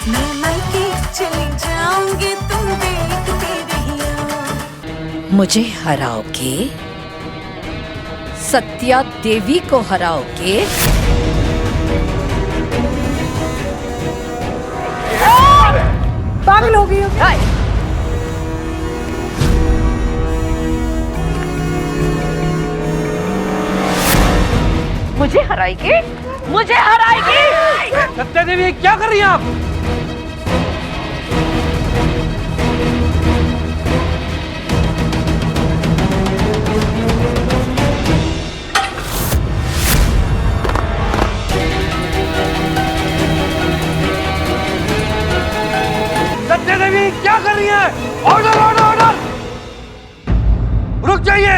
मैं मायके चली जाऊंगी, तुम देखते रहियो। मुझे हराओगे? सत्या देवी को हराओगे? पागल हो गई हो? मुझे हराएगी? मुझे हराएगी? सत्या देवी क्या कर रही हैं आप? सत्या देवी क्या कर रही हैं? Order order order! रुक जाइए!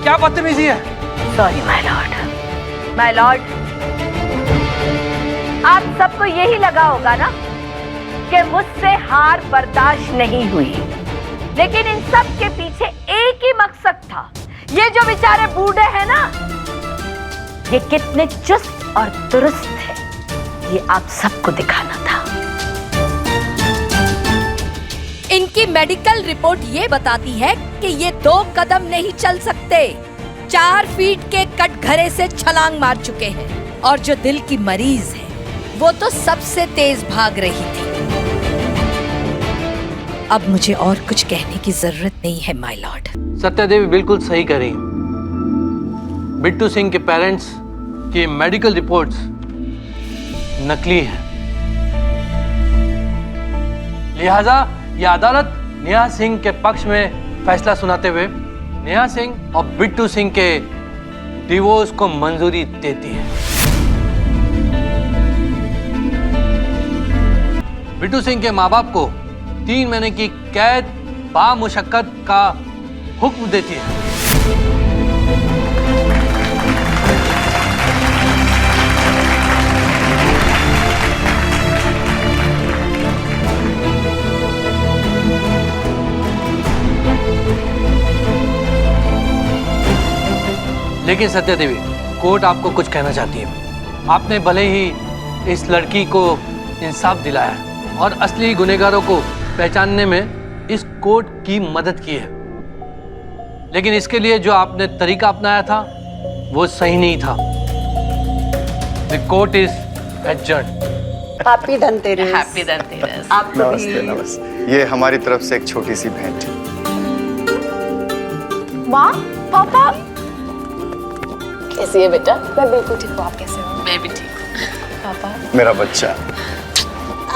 क्या बदतमीजी है? Sorry my Lord. My Lord, आप सबको यही लगा होगा ना कि मुझसे हार बर्दाश्त नहीं हुई, लेकिन इन सब के पीछे एक ही मकसद था। ये जो बेचारे बूढ़े हैं ना, ये कितने चुस्त और दुरुस्त है, ये आप सबको दिखाना था। इनकी मेडिकल रिपोर्ट ये बताती है कि ये 2 कदम नहीं चल सकते, 4 फीट के कटघरे से छलांग मार चुके हैं। और जो दिल की मरीज है, वो तो सबसे तेज भाग रही थी। अब मुझे और कुछ कहने की जरूरत नहीं है माय लॉर्ड। सत्या देवी बिल्कुल सही कह रही। बिट्टू सिंह के पेरेंट्स की मेडिकल रिपोर्ट्स नकली है, लिहाजा ये अदालत नेहा सिंह के पक्ष में फैसला सुनाते हुए नेहा सिंह और बिट्टू सिंह के डिवोर्स को मंजूरी देती है। बिट्टू सिंह के माँ बाप को 3 महीने की कैद बामुशक्कत का हुक्म देती है। लेकिन सत्या देवी, कोर्ट आपको कुछ कहना चाहती है। आपने भले ही इस लड़की को इंसाफ दिलाया है और असली गुनहगारों को पहचानने में इस कोर्ट की मदद की है, लेकिन इसके लिए जो आपने तरीका अपनाया था वो सही नहीं था। The court is adjourned. Happy Dhanteras. Happy Dhanteras. आपको नमस्ते नमस्ते। ये हमारी तरफ से एक छोटी सी भेंट। माँ, पापा, कैसी है बेटा? मैं बिल्कुल ठीक हूँ। आप कैसे हो? मैं भी ठीक। पापा, मेरा बच्चा।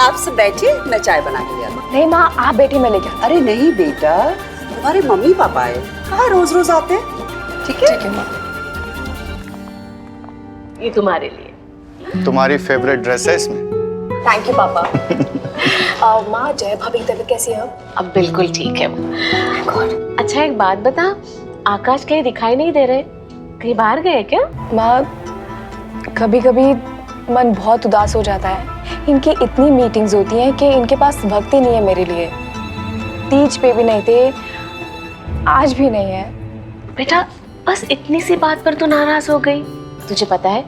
आप सब बैठिए, मैं चाय बना के ले आता हूँ। नहीं माँ, आप बेटी, मैं लेकर। अरे नहीं बेटा, तुम्हारे मम्मी पापा आए, कहाँ रोज रोज आते हैं? ठीक है? ठीक है माँ। ये तुम्हारे लिए। तुम्हारी फेवरेट ड्रेस है इसमें। थैंक यू पापा। माँ, जय भाभी की तबीयत कैसी है अब बिल्कुल ठीक है। अच्छा एक बात बता, आकाश कहीं दिखाई नहीं दे रहे, कहीं बाहर गए क्या? माँ, कभी कभी मन बहुत उदास हो जाता है। इनकी इतनी मीटिंग्स होती हैं कि इनके पास वक्त ही नहीं है मेरे लिए। तीज पे भी नहीं थे, आज भी नहीं है। बेटा, बस इतनी सी बात पर तू नाराज हो गई? तुझे पता है,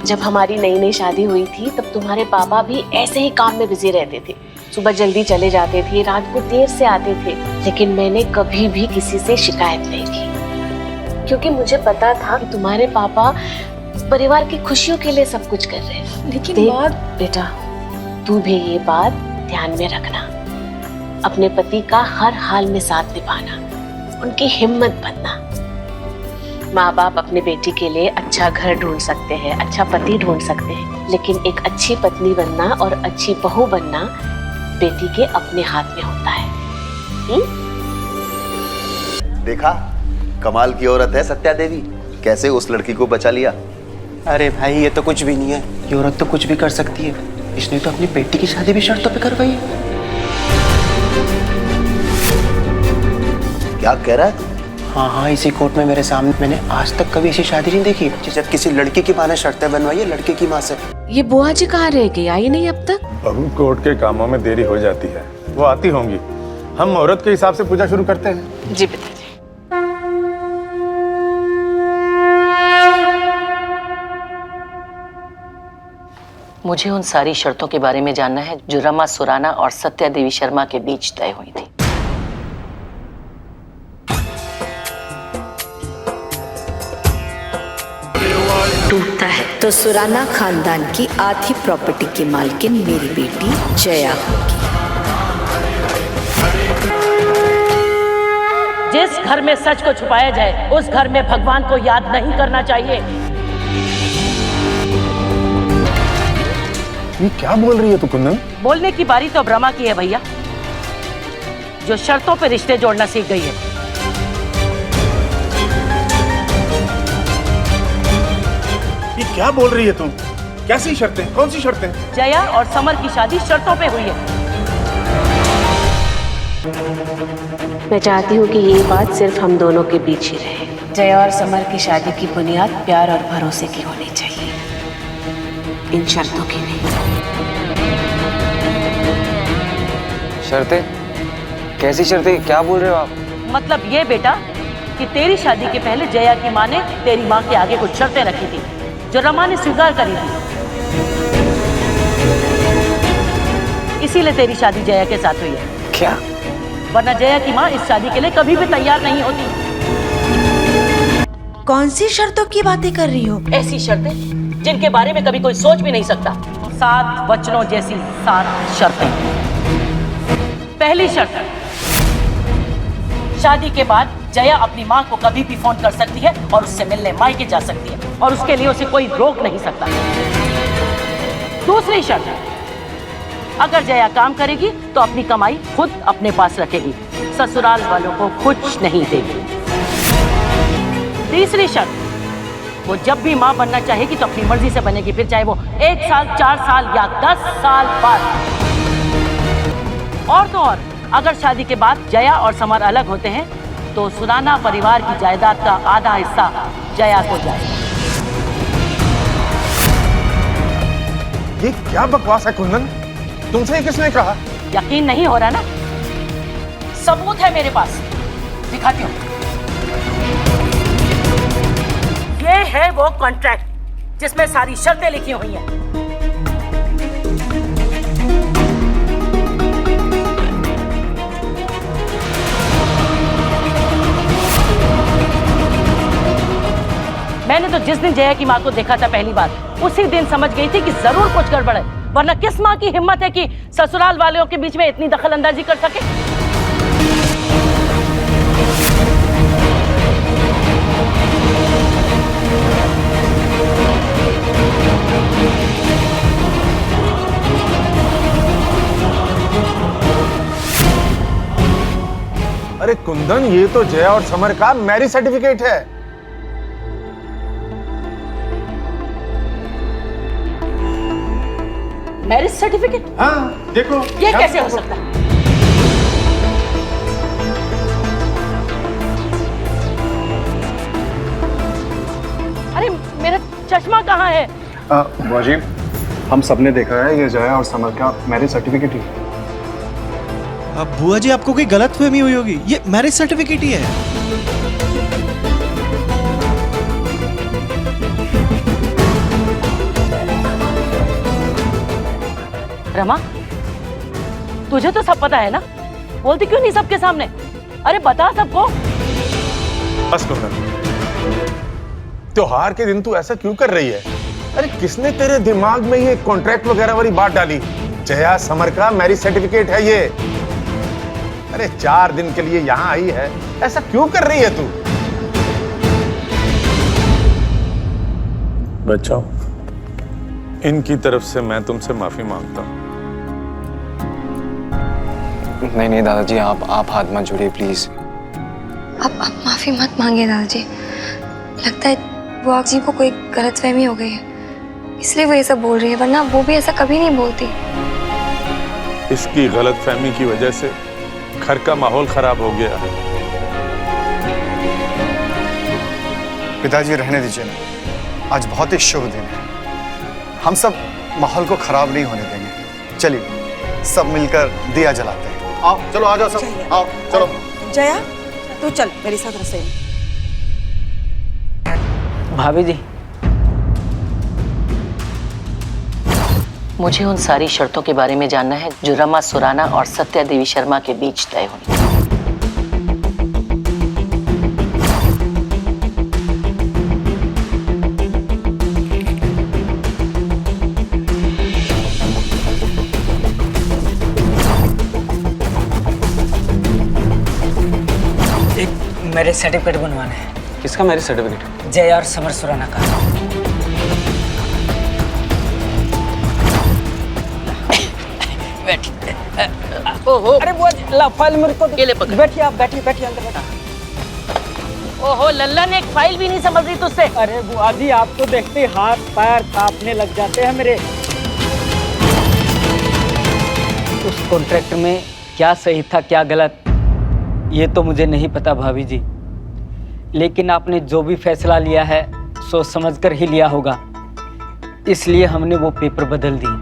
जब हमारी नई नई शादी हुई थी तब तुम्हारे पापा भी ऐसे ही काम में बिजी रहते थे। सुबह जल्दी चले जाते थे, रात को देर से आते थे, लेकिन मैंने कभी भी किसी से शिकायत नहीं की, क्योंकि मुझे पता था कि तुम्हारे पापा परिवार की खुशियों के लिए सब कुछ कर रहे हैं। लेकिन बेटा, तू भी ये बात ध्यान में रखना, अपने पति का हर हाल में साथ निभाना, उनकी हिम्मत बनना। माँ बाप अपने बेटी के लिए अच्छा घर ढूंढ सकते हैं, अच्छा पति ढूंढ सकते हैं, लेकिन एक अच्छी पत्नी बनना और अच्छी बहू बनना बेटी के अपने हाथ में होता है। देखा, कमाल की औरत है सत्या देवी, कैसे उस लड़की को बचा लिया। अरे भाई, ये तो कुछ भी नहीं है। ये औरत तो कुछ भी कर सकती है। इसने तो अपनी बेटी की शादी भी शर्तों पे करवाई है। क्या कह रहा है? हाँ, इसी कोर्ट में मेरे सामने। मैंने आज तक कभी ऐसी शादी नहीं देखी जब किसी लड़की की माँ ने शर्तें बनवाई है लड़के की माँ से। ये बुआ जी कहाँ रह गई, आई नहीं अब तक? बहू, कोर्ट के कामों में देरी हो जाती है, वो आती होंगी। हम औरत के हिसाब से पूजा शुरू करते हैं। जी पिताजी। मुझे उन सारी शर्तों के बारे में जानना है जो रमा सुराना और सत्या देवी शर्मा के बीच तय हुई थी। टूटता है तो सुराना खानदान की आधी प्रॉपर्टी की मालकिन मेरी बेटी जया होगी। जिस घर में सच को छुपाया जाए उस घर में भगवान को याद नहीं करना चाहिए। ये क्या बोल रही है तू कुंदन? बोलने की बारी तो रमा की है भैया, जो शर्तों पे रिश्ते जोड़ना सीख गई है। ये क्या बोल रही है तू? कैसी शर्तें? कौन सी शर्तें? जया और समर की शादी शर्तों पे हुई है। मैं चाहती हूँ कि ये बात सिर्फ हम दोनों के बीच ही रहे। जया और समर की शादी की बुनियाद प्यार और भरोसे की होनी चाहिए, इन शर्तों की नहीं। शर्तें? कैसी शर्तें? क्या बोल रहे हो आप? मतलब ये बेटा कि तेरी शादी के पहले जया की माँ ने तेरी माँ के आगे कुछ शर्तें रखी थी जो रमा ने स्वीकार करी थी, इसीलिए तेरी शादी जया के साथ हुई है। क्या? वरना जया की माँ इस शादी के लिए कभी भी तैयार नहीं होती। कौन सी शर्तों की बातें कर रही हो? ऐसी शर्तें जिनके बारे में कभी कोई सोच भी नहीं सकता। 7 वचनों जैसी 7 शर्तें। पहली शर्त, शादी के बाद जया अपनी माँ को कभी भी फोन कर सकती है और उससे मिलने मायके जा सकती है और उसके लिए उसे कोई रोक नहीं सकता। दूसरी शर्त, अगर जया काम करेगी तो अपनी कमाई खुद अपने पास रखेगी, ससुराल वालों को कुछ नहीं देगी। तीसरी शर्त, वो जब भी माँ बनना चाहेगी तो अपनी मर्जी से बनेगी, फिर चाहे वो 1 साल, 4 साल या 10 साल बाद। और तो और, अगर शादी के बाद जया और समर अलग होते हैं तो सुराना परिवार की जायदाद का आधा हिस्सा जया को जाएगा। ये क्या बकवास है कुंदन? तुमसे ये किसने कहा? यकीन नहीं हो रहा ना? सबूत है मेरे पास, दिखाती हूँ। ये है वो कॉन्ट्रैक्ट जिसमें सारी शर्तें लिखी हुई हैं। मैंने तो जिस दिन जया की माँ को देखा था पहली बार, उसी दिन समझ गई थी कि जरूर कुछ गड़बड़ है, वरना किस माँ की हिम्मत है कि ससुराल वालों के बीच में इतनी दखलंदाजी कर सके। अरे कुंदन, ये तो जया और समर का मैरिज सर्टिफिकेट है। Marriage certificate? हाँ, देखो। ये कैसे हो सकता है? अरे मेरा चश्मा कहाँ है? बुआ जी, हम सबने देखा है, ये जया और समर का मैरिज सर्टिफिकेट ही। अब बुआ जी, आपको कोई गलतफहमी हुई होगी, ये मैरिज सर्टिफिकेट ही है। रमा, तुझे तो सब पता है ना, बोलती क्यों नहीं सबके सामने? अरे बता सबको। बस कुंदन, त्योहार के दिन तू ऐसा क्यों कर रही है? अरे किसने तेरे दिमाग में ये कॉन्ट्रैक्ट वगैरह वाली बात डाली? जया समर का मैरिज सर्टिफिकेट है ये। अरे 4 दिन के लिए यहाँ आई है, ऐसा क्यों कर रही है तू? बच्चों, इनकी तरफ से मैं तुमसे माफी मांगता हूँ। नहीं नहीं दादाजी, आप हाथ मत जोड़िए प्लीज। आप माफी मत मांगिए दादाजी, लगता है बुआ जी को कोई गलतफहमी हो गई है, इसलिए वो ये सब बोल रही है, वरना वो भी ऐसा कभी नहीं बोलती। इसकी गलतफहमी की वजह से घर का माहौल खराब हो गया। पिताजी रहने दीजिए ना, आज बहुत ही शुभ दिन है। हम सब माहौल को खराब नहीं होने देंगे। चलिए सब मिलकर दिया जलाते हैं। आओ चलो, आ जाओ सब, आओ चलो। जया तू चल मेरे साथ रसोई में। भाभी जी, मुझे उन सारी शर्तों के बारे में जानना है जो रमा सुराना और सत्या देवी शर्मा के बीच तय हुई। मेरे सर्टिफिकेट बनवाना है। किसका मैरिज सर्टिफिकेट? जय और समर सुराना का। ओहो, अरे वो ला फाइल मेरे को बैठिए, आप बैठिए अंदर बैठिए। ओहो लल्लन, एक फाइल भी नहीं समझ रही तुझसे। अरे बुआ जी, आपको देखते हाथ पैर कांपने लग जाते हैं मेरे। उस कॉन्ट्रैक्ट में क्या सही था क्या गलत ये तो मुझे नहीं पता भाभी जी, लेकिन आपने जो भी फैसला लिया है सोच समझकर ही लिया होगा, इसलिए हमने वो पेपर बदल दिए।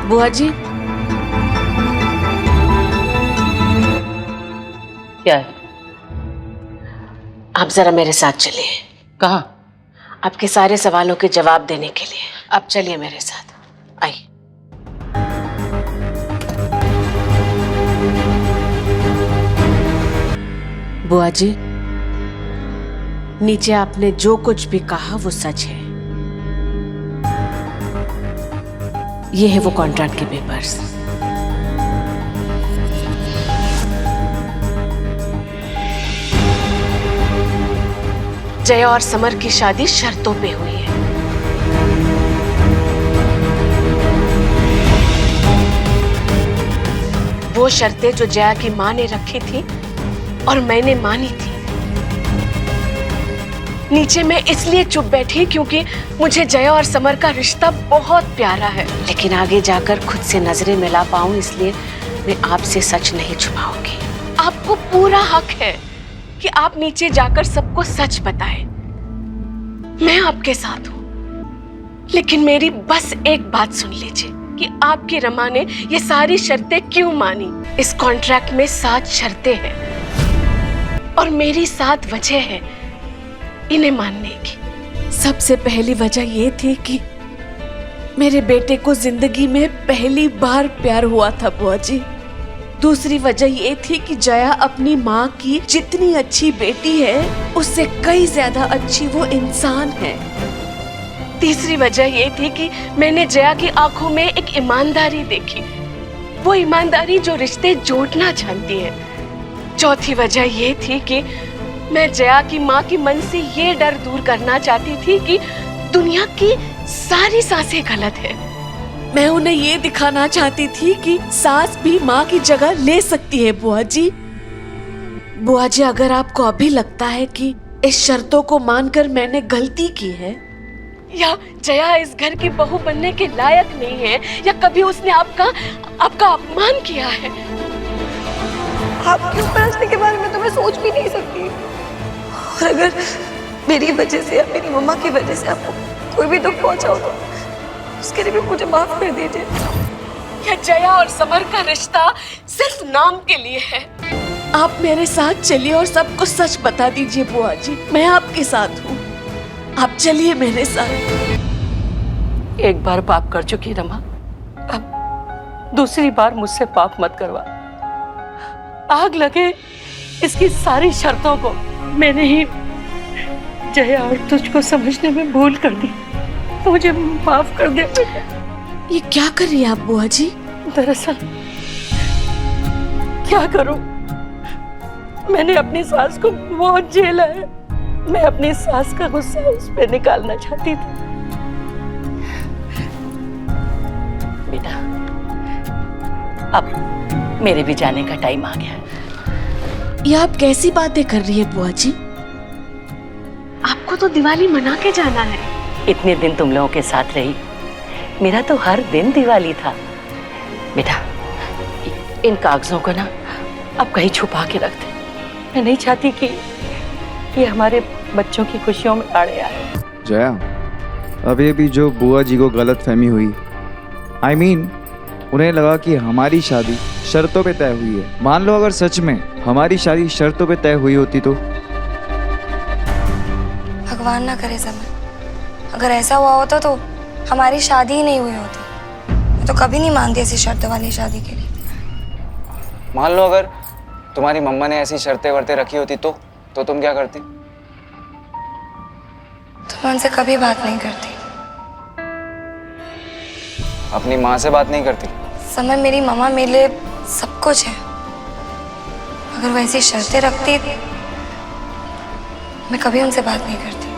बुआ जी, क्या है? आप जरा मेरे साथ चलिए। कहाँ? आपके सारे सवालों के जवाब देने के लिए। आप चलिए मेरे साथ, आइए। बुआ जी, नीचे आपने जो कुछ भी कहा वो सच है। ये है वो कॉन्ट्रैक्ट के पेपर्स। जया और समर की शादी शर्तों पे हुई है। वो शर्तें जो जया की मां ने रखी थी और मैंने मानी थी। नीचे मैं इसलिए चुप बैठी क्योंकि मुझे जया और समर का रिश्ता बहुत प्यारा है, लेकिन आगे जाकर खुद से नजरें मिला पाऊं इसलिए मैं आपसे सच नहीं छुपाऊंगी। आपको पूरा हक है कि आप नीचे जाकर सबको सच बताएं। मैं आपके साथ हूं, लेकिन मेरी बस एक बात सुन लीजिए कि आपकी रमा ने ये सारी शर्तें क्यों मानी। इस कॉन्ट्रैक्ट में 7 शर्तें हैं और मेरी 7 वजह है इन्हें मानने की। सबसे पहली वजह ये थी कि मेरे बेटे को जिंदगी में पहली बार प्यार हुआ था बुआ जी। दूसरी वजह ये थी कि जया अपनी माँ की जितनी अच्छी बेटी है उससे कई ज्यादा अच्छी वो इंसान है। तीसरी वजह ये थी कि मैंने जया की आंखों में एक ईमानदारी देखी, वो ईमानदारी जो रिश्ते जोड़ना जानती है। चौथी वजह ये थी कि मैं जया की माँ की मन से ये डर दूर करना चाहती थी कि दुनिया की सारी सांसें गलत है। मैं उन्हें ये दिखाना चाहती थी कि सास भी माँ की जगह ले सकती है। बुआ जी, अगर आपको अभी लगता है कि इस शर्तों को मानकर मैंने गलती की है या जया इस घर की बहू बनने के लायक नहीं है या कभी उसने आपका अपमान किया है, आपके ऊपर हंसने के बारे में तो मैं सोच भी नहीं सकती। और अगर मेरी वजह से या मेरी मम्मा की वजह से आपको कोई भी दुख पहुंचा हो तो उसके लिए भी मुझे माफ कर दीजिए। या जया और समर का रिश्ता सिर्फ नाम के लिए है। आप मेरे साथ चलिए और सबको सच बता दीजिए बुआ जी, मैं आपके साथ हूँ। आप चलिए मेरे साथ। एक बार पाप कर चुकी रमा, अब दूसरी बार मुझसे पाप मत करवा। आग लगे इसकी सारी शर्तों को मैंने ही जया और तुझको समझने में भूल कर दी, मुझे माफ कर दे। ये क्या कर रही है आप बुआ जी? दरअसल क्या करूं, मैंने अपनी सास को बहुत झेला है। मैं अपनी सास का गुस्सा उस पे निकालना चाहती थी। बेटा, अब मेरे भी जाने का टाइम आ गया है। ये आप कैसी बातें कर रही है बुआ जी? आपको तो दिवाली मना के जाना है। इतने दिन तुम लोगों के साथ रही, मेरा तो हर दिन दिवाली था। बेटा, इन कागजों को ना अब कहीं छुपा के रख दे। मैं नहीं चाहती कि ये हमारे बच्चों की खुशियों में आड़े आए। जया, अभी अभी जो बुआ जी को गलतफहमी हुई, I mean, उन्हें लगा कि हमारी शादी शर्तों पे तय हुई है। मान लो अगर सच में हमारी शादी शर्तों पे तय हुई होती तो? भगवान ना करे समर, अगर ऐसा हुआ होता तो हमारी शादी ही नहीं हुई होती। मैं तो कभी नहीं मानती ऐसी शर्तों वाली शादी के लिए। मान लो अगर तुम्हारी मम्मा ने ऐसी शर्तें वर्तें रखी होती तो तुम क्या करती? तो मैं उनसे कभी बात नहीं करती। अपनी माँ से बात नहीं करती? समर, मेरी मम्मा मेरे लिए सब कुछ है। अगर वो ऐसी शर्तें रखती मैं कभी उनसे बात नहीं करती।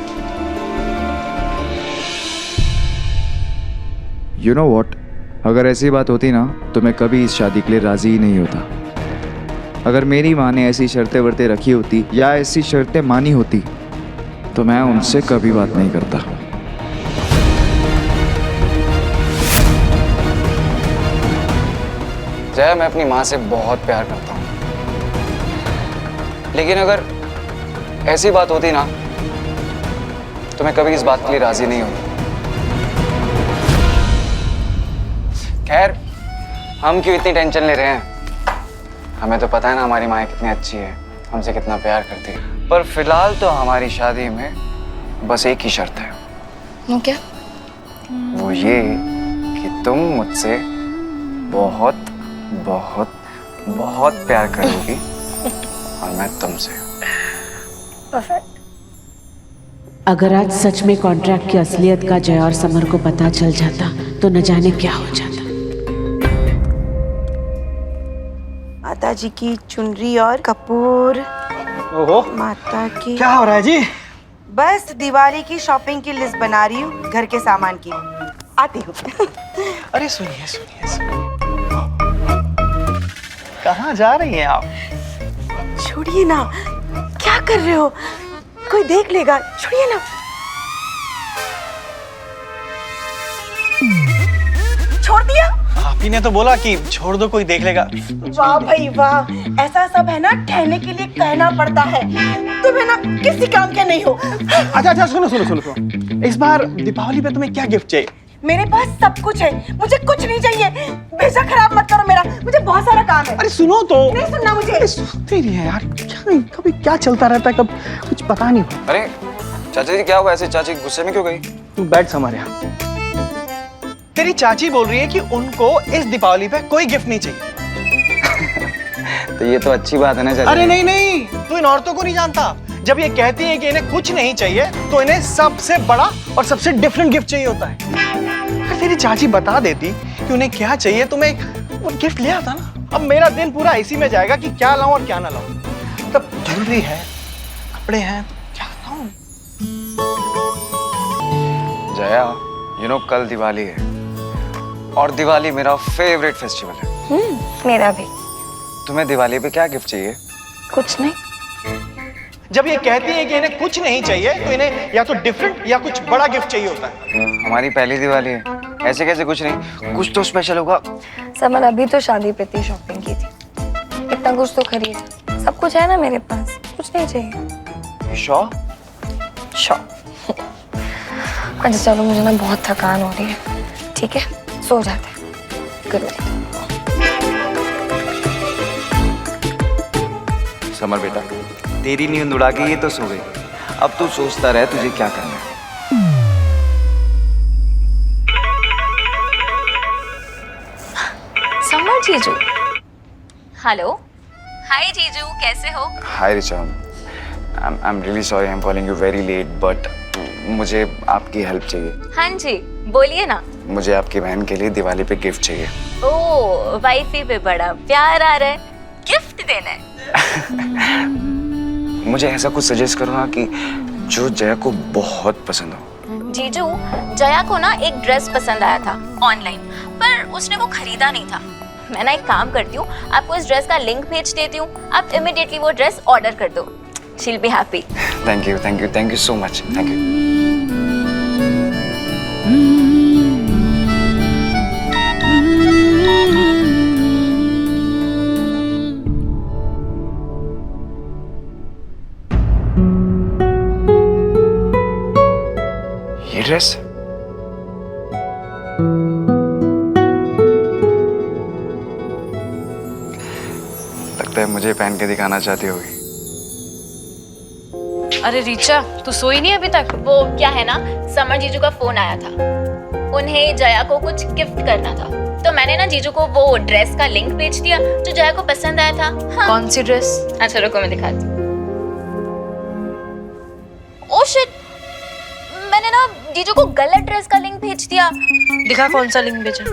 You know what? अगर ऐसी बात होती ना तो मैं कभी इस शादी के लिए राजी ही नहीं होता। अगर मेरी माँ ने ऐसी शर्तें वर्तें रखी होती या ऐसी शर्तें मानी होती तो मैं उनसे कभी बात नहीं करता। जया, मैं अपनी माँ से बहुत प्यार करता हूँ, लेकिन अगर ऐसी बात होती ना तो मैं कभी इस बात के लिए राजी नहीं होता। खैर, हम क्यों इतनी टेंशन ले रहे हैं? हमें तो पता है ना हमारी माँ कितनी अच्छी है, हमसे कितना प्यार करती है। पर फिलहाल तो हमारी शादी में बस एक ही शर्त है। वो क्या? वो ये कि तुम मुझसे बहुत बहुत बहुत प्यार करोगी और मैं तुमसे। परफेक्ट। अगर आज सच में कॉन्ट्रैक्ट की असलियत का जया और समर को पता चल जाता तो न जाने क्या हो जाता। माता जी की चुनरी और कपूर। ओहो, माता की। क्या हो रहा है जी? बस दिवाली की शॉपिंग की लिस्ट बना रही हूँ, घर के सामान की। आती हूँ। अरे सुनिए सुनिए सुनिए, कहाँ जा रही हैं आप? छोड़िए ना, क्या कर रहे हो? कोई देख लेगा, छोड़िए ना। छोड़ दिया? आप ही ने तो बोला कि छोड़ दो, कोई देख लेगा। वाह भाई वाह, ऐसा सब है ना कहने के लिए कहना पड़ता है। तुम है ना किसी काम के नहीं हो। अच्छा अच्छा, सुनो सुनो सुनो सुनो, इस बार दीपावली पे तुम्हें क्या गिफ्ट चाहिए? मेरे पास सब कुछ है, मुझे कुछ नहीं चाहिए। भेजा खराब मत करो मेरा, मुझे बहुत सारा काम है। अरे सुनो तो। नहीं सुनना मुझे। सुनती नहीं है यार, क्या कभी क्या चलता रहता है, कब कुछ पता नहीं होता। अरे चाचा जी, क्या हुआ? ऐसे चाची गुस्से में क्यों गई? तू बैठ हमारे यहाँ। तेरी चाची बोल रही है कि उनको इस दीपावली पे कोई गिफ्ट नहीं चाहिए। तो ये तो अच्छी बात है ना चाचा। अरे नहीं नहीं, तू इन औरतों को नहीं जानता। जब ये कहती है कि इन्हें कुछ नहीं चाहिए तो इन्हें सबसे बड़ा और सबसे डिफरेंट गिफ्ट चाहिए होता है। अगर तेरी चाची बता देती कि उन्हें क्या चाहिए तो मैं वो गिफ्ट ले आता ना। अब मेरा दिन पूरा इसी में जाएगा कि क्या लाऊं और क्या ना लाऊं। तब ज्वेलरी है, कपड़े हैं, क्या लाऊं? जया, कल दिवाली है और दिवाली मेरा फेवरेट फेस्टिवल है। मेरा भी। तुम्हें दिवाली पे क्या गिफ्ट चाहिए? कुछ नहीं। जब ये कहती है कि इन्हें कुछ नहीं चाहिए तो इन्हें या तो डिफरेंट या कुछ बड़ा गिफ्ट चाहिए होता है। हमारी पहली दिवाली है, ऐसे कैसे कुछ नहीं? कुछ तो स्पेशल होगा। समर, अभी तो शादी पे इतनी शॉपिंग की थी, इतना कुछ तो खरीद। सब कुछ है ना मेरे पास, कुछ नहीं चाहिए। शॉ? अच्छा चलो, मुझे ना बहुत थकान हो रही है। ठीक है, सो जाते हैं। Good night. समर बेटा, तेरी नींद उड़ा के ये तो सो गई। अब तू सोचता रह तुझे क्या करना है। समर जीजू। हेलो, हाय जीजू, कैसे हो? Hi Richa, I am really sorry, I am calling you very late, but मुझे आपकी हेल्प चाहिए। हाँ जी, बोलिए ना। मुझे आपकी बहन के लिए दिवाली पे गिफ्ट चाहिए। ओह, वाइफी पे बड़ा प्यार आ रहा है, गिफ्ट देना है। मुझे ऐसा कुछ सजेस्ट करो ना कि जो जया को बहुत पसंद हो। जीजू, जया को ना एक ड्रेस पसंद आया था ऑनलाइन, पर उसने वो खरीदा नहीं था। मैं ना एक काम करती हूँ, आपको इस ड्रेस का लिंक भेज देती हूँ, आप इमीडिएटली वो ड्रेस ऑर्डर कर दो। She'll be happy. Thank you thank you thank you so much, thank you. ये ड्रेस लगता है मुझे पहन के दिखाना चाहती होगी। अरे रीचा, तू सोई नहीं अभी तक? वो क्या है ना, समर जीजू का फोन आया था, उन्हें जया को कुछ गिफ्ट करना था, तो मैंने ना जीजू को वो ड्रेस का लिंक भेज दिया जो जया को पसंद आया था। हाँ। कौन सी ड्रेस? अच्छा रुको मैं दिखाती हूँ। ओह शिट, मैंने ना जीजू को गलत ड्रेस का लिंक भेज दिया। दिखा कौन सा लिंक भेजा।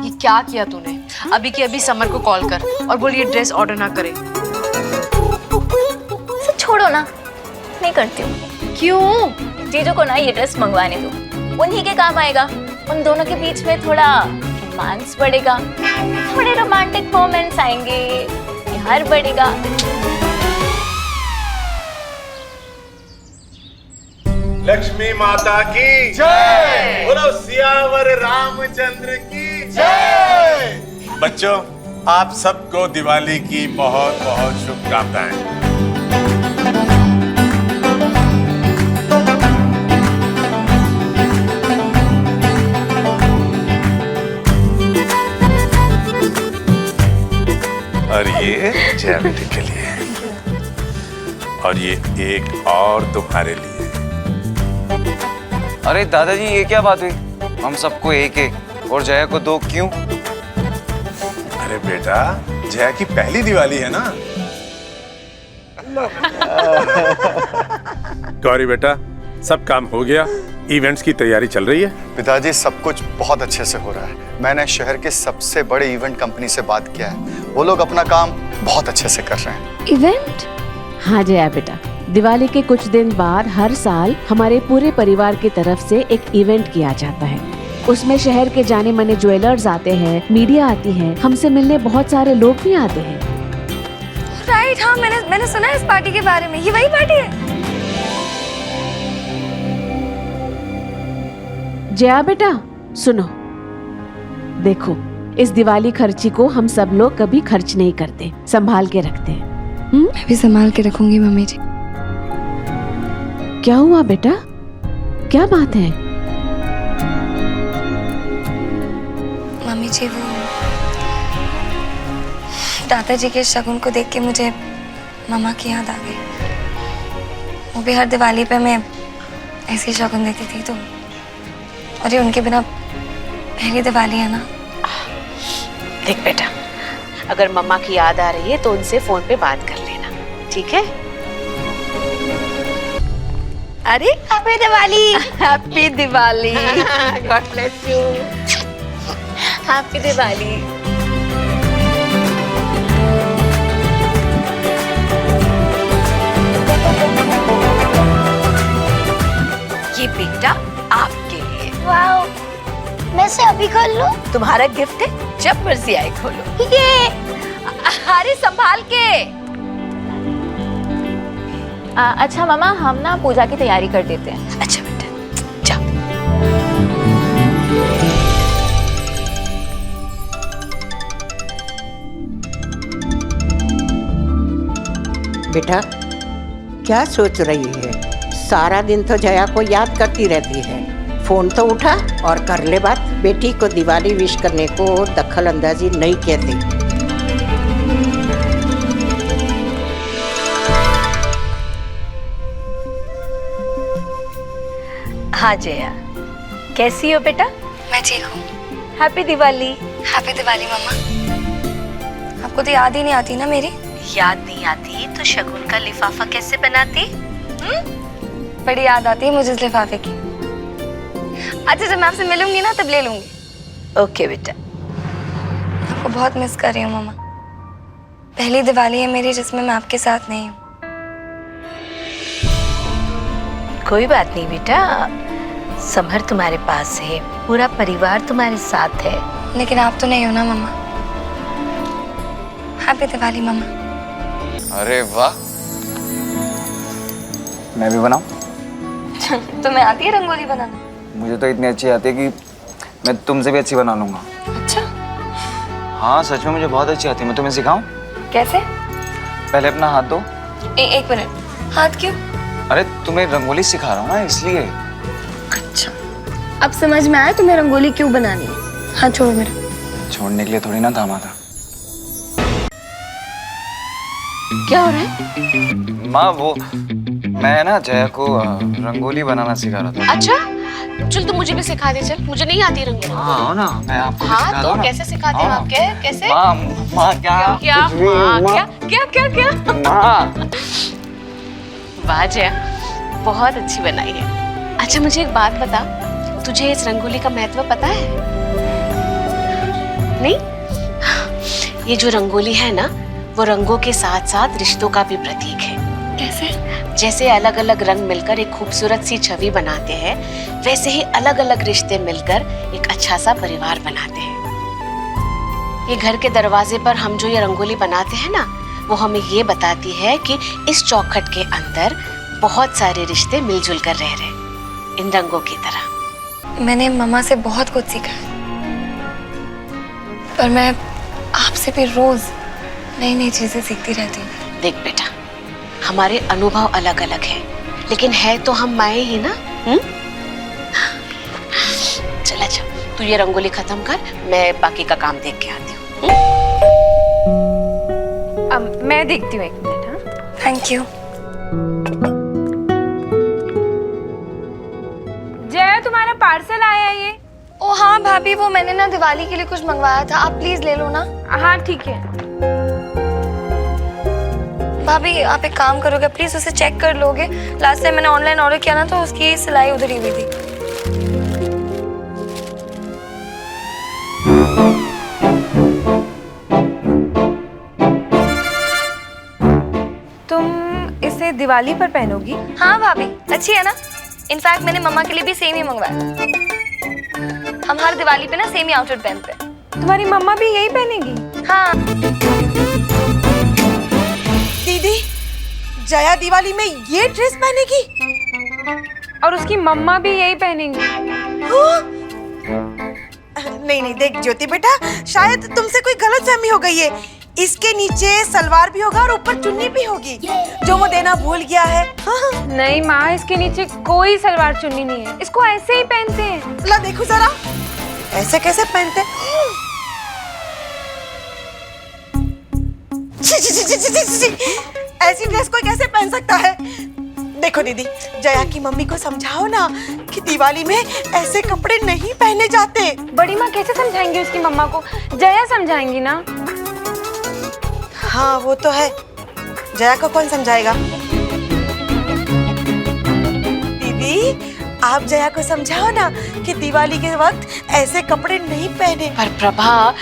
ये क्या किया तूने? अभी की अभी समर को कॉल कर और बोल ये ड्रेस ऑर्डर ना करे। छोड़ो ना, नहीं करती हूँ। क्यों? जीजू को ना ये ड्रेस मंगवाने दो, उन्हीं के काम आएगा। उन दोनों के बीच में थोड़ा रोमांस बढ़ेगा, थोड़े रोमांटिक मोमेंट्स आएंगे, प्यार बढ़ेगा। लक्ष्मी माता की जय, बोलो सियावर रामचंद्र की जय। बच्चों, आप सबको दिवाली की बहुत बहुत शुभकामनाएं। और ये जया बेटी के लिए, और ये एक और तुम्हारे लिए। अरे दादाजी, ये क्या बात हुई? हम सबको एक एक और जया को दो क्यों? अरे बेटा, जया की पहली दिवाली है ना। गौरी बेटा, सब काम हो गया, इवेंट्स की तैयारी चल रही है? पिताजी, सब कुछ बहुत अच्छे से हो रहा है। मैंने शहर के सबसे बड़े इवेंट कंपनी से बात किया है, वो लोग अपना काम बहुत अच्छे से कर रहे हैं। इवेंट? हाँ जया बेटा, दिवाली के कुछ दिन बाद हर साल हमारे पूरे परिवार की तरफ से एक इवेंट किया जाता है। उसमें शहर के जाने माने ज्वेलर्स आते हैं, मीडिया आती है, हमसे मिलने बहुत सारे लोग भी आते हैं। राइट, हाँ मैंने सुना है इस पार्टी के बारे में। ये वही पार्टी है? जया बेटा सुनो, देखो इस दिवाली खर्ची को हम सब लोग कभी खर्च नहीं करते, संभाल के रखते हैं। मैं भी संभाल के रखूंगी मम्मी जी। क्या हुआ बेटा, क्या बात है? मम्मी जी, वो दादाजी के शगुन को देख के मुझे मामा की याद आ गई। वो भी हर दिवाली पे मैं ऐसी शगुन देती थी, तो और ये उनके बिना पहली दिवाली है ना। देख बेटा, अगर मम्मा की याद आ रही है तो उनसे फोन पे बात कर लेना, ठीक है? अरे happy Diwali. Happy Diwali. God bless you. Happy Diwali. ये बेटा आपके लिए। वाओ, मैं से अभी खोल लूं? तुम्हारा गिफ्ट है, जब मर्जी आए खोलो। ये अरे संभाल के। अच्छा मामा, हम ना पूजा की तैयारी कर देते हैं। अच्छा बेटा, जाओ। बेटा, क्या सोच रही है? सारा दिन तो जया को याद करती रहती है। फोन तो उठा और कर ले बात। बेटी को दिवाली विश करने को दखल अंदाजी नहीं कहते। हाँ जया, कैसी हो बेटा? मैं ठीक हूँ। हैप्पी दिवाली। हैप्पी दिवाली मम्मा। आपको तो याद ही नहीं आती ना मेरी? याद नहीं आती तो शगुन का लिफाफा कैसे बनाती? बड़ी याद आती है मुझे इस लिफाफे की। अच्छा, जब मैं आपसे मिलूंगी ना तब ले लूंगी। ओके बेटा। आपको बहुत मिस कर रही हूँ मम्मा। पहली दिवाली है मेरी जिसमें मैं आपके साथ नहीं हूँ। कोई बात नहीं बेटा, समर तुम्हारे पास है, पूरा परिवार तुम्हारे साथ है। लेकिन आप तो नहीं हो ना मम्मा। हैप्पी दिवाली मम्मा। अरे वाह, मैं भी बनाऊं? तुम्हें आती है रंगोली बनाना? मुझे तो इतनी अच्छी आती है कि मैं तुमसे भी अच्छी बना लूंगा। अच्छा? हाँ सच में मुझे बहुत अच्छी आती है। मैं तुम्हें सिखाऊं? कैसे? पहले अपना हाथ दो। एक मिनट, हाथ क्यों? अरे तुम्हें रंगोली सिखा रहा हूँ ना, इसलिए। अच्छा। अब समझ में आया तुम्हें रंगोली क्यों बनानी है। हाँ छोड़ो मेरा। छोड़ने के लिए थोड़ी ना थामा था। क्या हो रहा है? माँ वो मैं ना जया को रंगोली बनाना सिखा रहा था। अच्छा चल तू मुझे भी सिखा दे। चल मुझे नहीं आती रंगोली। हाँ ना मैं आपको हाँ सिखा तो दूँ ना। कैसे सिखाते हो आप? कैसे? माँ क्या क्या कुछ भी, माँ माँ। क्या माँ वाह जया बहुत अच्छी बनाई है। अच्छा मुझे एक बात बता, तुझे इस रंगोली का महत्व पता है? नहीं? ये जो रंगोली है ना वो रंगों के साथ साथ रिश्तों का भी प्रतीक है। कैसे? जैसे अलग अलग रंग मिलकर एक खूबसूरत सी छवि बनाते हैं, वैसे ही अलग अलग रिश्ते मिलकर एक अच्छा सा परिवार बनाते हैं। ये घर के दरवाजे पर हम जो ये रंगोली बनाते हैं ना, वो हमें ये बताती है कि इस चौखट के अंदर बहुत सारे रिश्ते मिलजुल कर रह रहे हैं, इन रंगों की तरह। मैंने मम्मा से बहुत कुछ सीखा है, पर मैं आपसे भी रोज नई नई चीजें सीखती रहती हूँ। देख बेटा, हमारे अनुभव अलग अलग हैं, लेकिन है तो हम माए ही ना। चल अच्छा तू ये रंगोली खत्म कर, मैं बाकी का काम देख के आती हूँ। अब मैं देखती हूँ एक मिनट। हाँ थैंक यू। जया तुम्हारा पार्सल आया है ये। ओ हाँ भाभी, वो मैंने ना दिवाली के लिए कुछ मंगवाया था, आप प्लीज ले लो ना। हाँ ठीक है। भाभी आप एक काम करोगे प्लीज, उसे चेक कर लोगे? लास्ट टाइम मैंने ऑनलाइन ऑर्डर किया ना तो उसकी सिलाई उधरी हुई थी। तुम इसे दिवाली पर पहनोगी? हाँ भाभी अच्छी है ना। इनफैक्ट मैंने मम्मा के लिए भी सेम ही मंगवाया। हम हर दिवाली पे ना सेम ही आउटफिट पहनते हैं। तुम्हारी मम्मा भी यही पहनेगी? हाँ। दीदी, जया दिवाली में ये ड्रेस पहनेगी? और उसकी मम्मा भी यही पहनेंगी? नहीं नहीं, देख ज्योति बेटा, शायद तुमसे कोई गलतफहमी हो गई है। इसके नीचे सलवार भी होगा और ऊपर चुन्नी भी होगी, जो वो देना भूल गया है। हाँ। नहीं माँ, इसके नीचे कोई सलवार चुन्नी नहीं है, इसको ऐसे ही पहनते हैं। ला देखो जरा, ऐसे कैसे पहनते? ऐसी ड्रेस कोई कैसे पहन सकता है? देखो दीदी, जया की मम्मी को समझाओ ना कि दिवाली में ऐसे कपड़े नहीं पहने जाते। बड़ी माँ कैसे समझाएंगी उसकी मम्मा को? जया समझाएंगी ना। हाँ वो तो है, जया को कौन समझाएगा? दीदी आप जया को समझाओ ना कि दिवाली के वक्त ऐसे कपड़े नहीं पहने। पर प्रभा,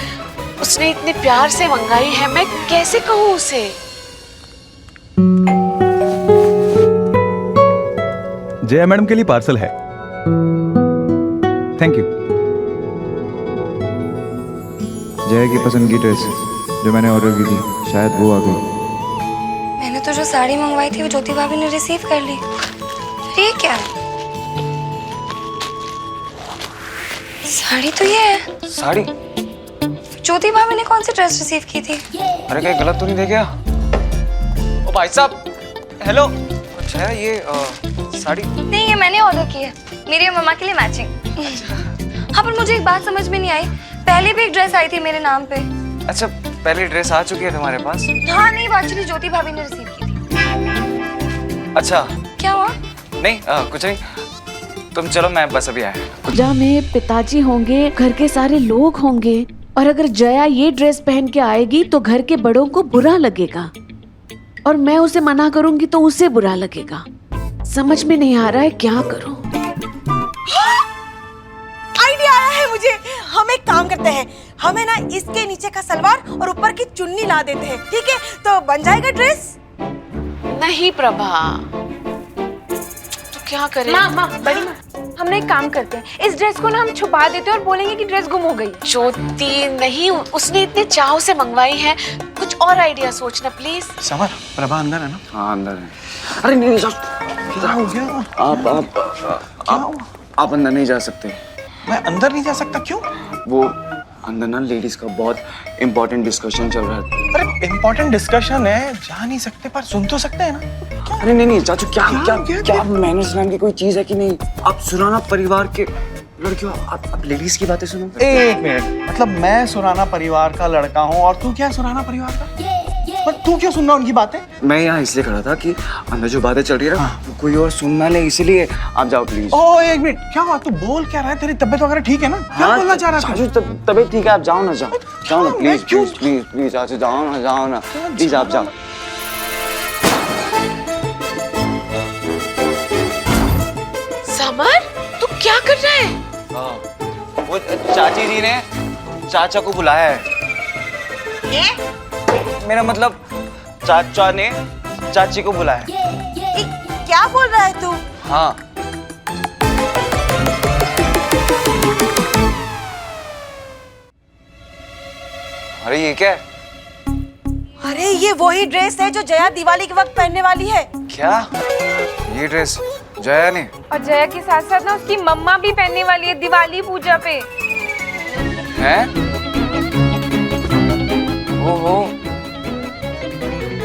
उसने इतने प्यार से मंगाई है, मैं कैसे कहूँ उसे? जया मैडम के लिए पार्सल है। Thank you. जया की पसंद की ड्रेस जो मैंने ऑर्डर की थी, शायद वो आ गई। मैंने तो जो साड़ी मंगवाई थी वो ज्योति भाभी ने रिसीव कर ली। ये क्या? साड़ी तो ये है। साड़ी? ज्योति भाभी ने कौन सी ड्रेस रिसीव की थी? अरे कहीं गलत तो नहीं दे गया? ओ भाई साहब, हेलो। अच्छा ये साड़ी? नहीं, ये मैंने ऑर्डर की है, मेरी और मम्मा के लिए मैचिंग। हाँ पर मुझे एक बात समझ में नहीं आई, पहले भी एक ड्रेस आई थी मेरे नाम पे। अच्छा पहली ड्रेस आ चुकी है तुम्हारे पास? हाँ नहीं, वो एक्चुअली ज्योति भाभी ने रिसीव की थी। अच्छा क्या हुआ? नहीं कुछ नहीं, तुम चलो, मैं बस अभी आया। पूजा में पिताजी होंगे, घर के सारे लोग होंगे, और अगर जया ये ड्रेस पहन के आएगी तो घर के बड़ों को बुरा लगेगा, और मैं उसे मना करूंगी तो उसे बुरा लगेगा। समझ में नहीं आ रहा है क्या करूं। आइडिया आया है मुझे। हम एक काम करते हैं, हमें ना इसके नीचे का सलवार और ऊपर की चुन्नी ला देते हैं, ठीक है? तो बन जाएगा ड्रेस। नहीं प्रभा, तो क्या करें? माँ बड़ी माँ, हम ना एक काम करते हैं, इस ड्रेस को ना हम छुपा देते हैं और बोलेंगे कि ड्रेस गुम हो गई। ज्योति नहीं, उसने इतने चाव से मंगवाई है, कुछ और आइडिया सोचना प्लीज। समर, प्रभा अंदर है ना? हाँ अंदर है। अरे नहीं क्या हो गया? आप अंदर नहीं जा सकते। मैं अंदर नहीं जा सकता? क्यों? वो अंदर ना लेडीज का बहुत इम्पोर्टेंट डिस्कशन चल रहा है। अरे इम्पोर्टेंट डिस्कशन है, जा नहीं सकते पर सुन तो सकते हैं ना? अरे नहीं चाचू, क्या मैनर्स नाम की कोई चीज है कि नहीं? आप सुराना परिवार के लड़कियों आप लेडीज की बातें सुनो। एक मिनट, मतलब मैं सुराना परिवार का लड़का हूँ और तू क्या सुराना परिवार का? पर तू क्यों सुन रहा उनकी बातें? मैं यहाँ इसलिए खड़ा था कि अंदर जो बातें चल रही है ना, कोई और सुन ना ले, इसीलिए आप जाओ प्लीज। ओह एक मिनट, क्या हुआ? तू बोल क्या रहा है? तेरी तबीयत वगैरह ठीक है ना? क्या बोलना चाह रहा है? तबीयत ठीक है, आप जाओ ना, जाओ ना प्लीज प्लीज प्लीज प्लीज, चाचू जाओ ना प्लीज, आप जाओ। समर, तू क्या कर रहा है? वो चाची जी ने चाचा को बुलाया है। मेरा मतलब चाचा ने चाची को बुलाया है। क्या बोल रहा है तू? हाँ। अरे ये क्या है? अरे ये वही ड्रेस है जो जया दिवाली के वक्त पहनने वाली है। क्या? ये ड्रेस जया ने? और जया के साथ साथ ना उसकी मम्मा भी पहनने वाली है दिवाली पूजा पे। हैं? ओहो।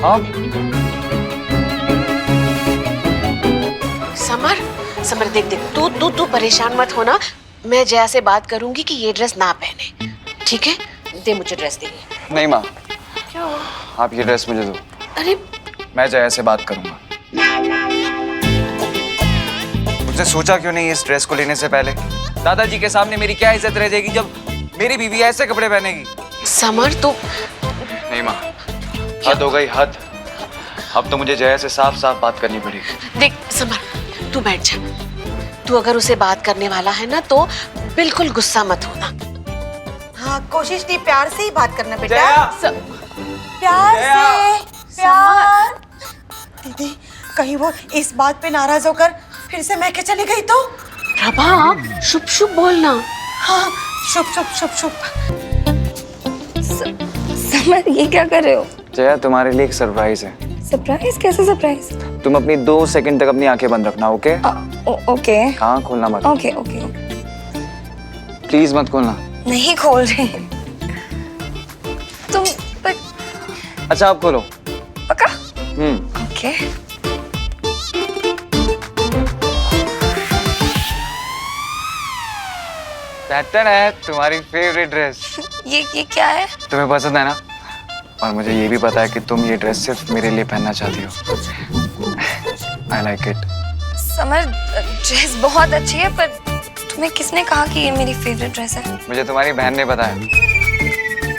अब? समर देख तू परेशान मत होना। मैं जया से बात करूंगी कि ये ड्रेस ना पहने, ठीक है? दे मुझे ड्रेस दे। नहीं माँ, क्या हुआ? आप ये ड्रेस मुझे दो। अरे मैं जया से बात करूंगा। मुझसे सोचा क्यों नहीं इस ड्रेस को लेने से पहले? दादाजी के सामने मेरी क्या इज्जत रह जाएगी जब मेरी बीवी ऐसे कपड़े पहनेगी? समर तो नहीं माँ, हद हो गई, हद। अब तो मुझे जया से साफ साफ बात करनी पड़ेगी। देख समर, तू बैठ जा। तू अगर उसे बात करने वाला है ना तो बिल्कुल गुस्सा मत होना। हाँ, कोशिश नहीं, प्यार से ही बात करना बेटा। प्यार से प्यार। दीदी, कहीं वो इस बात पे नाराज होकर फिर से मैं के चली गई तो? प्रभा, शुभ शुभ बोलना। हाँ, शुभ शुभ शुभ शुभ। समर, ये क्या कर रहे हो? जया, तुम्हारे लिए एक सरप्राइज है। सरप्राइज? कैसे सरप्राइज? तुम अपनी 2 सेकंड तक अपनी आंखें बंद रखना, ओके? ओके। हाँ, खोलना मत। Okay okay. प्लीज मत खोलना। नहीं खोल रहे। तुम पर... अच्छा, आप खोलो। पक्का? ओके। पैटर्न है तुम्हारी फेवरेट ड्रेस। ये क्या है? तुम्हें पसंद है ना? और मुझे ये भी पता है कि तुम ये ड्रेस सिर्फ मेरे लिए पहनना चाहती हो। I like it। Summer, dress बहुत अच्छी है, पर तुम्हें किसने कहा कि ये मेरी फेवरेट ड्रेस है? मुझे तुम्हारी बहन ने बताया।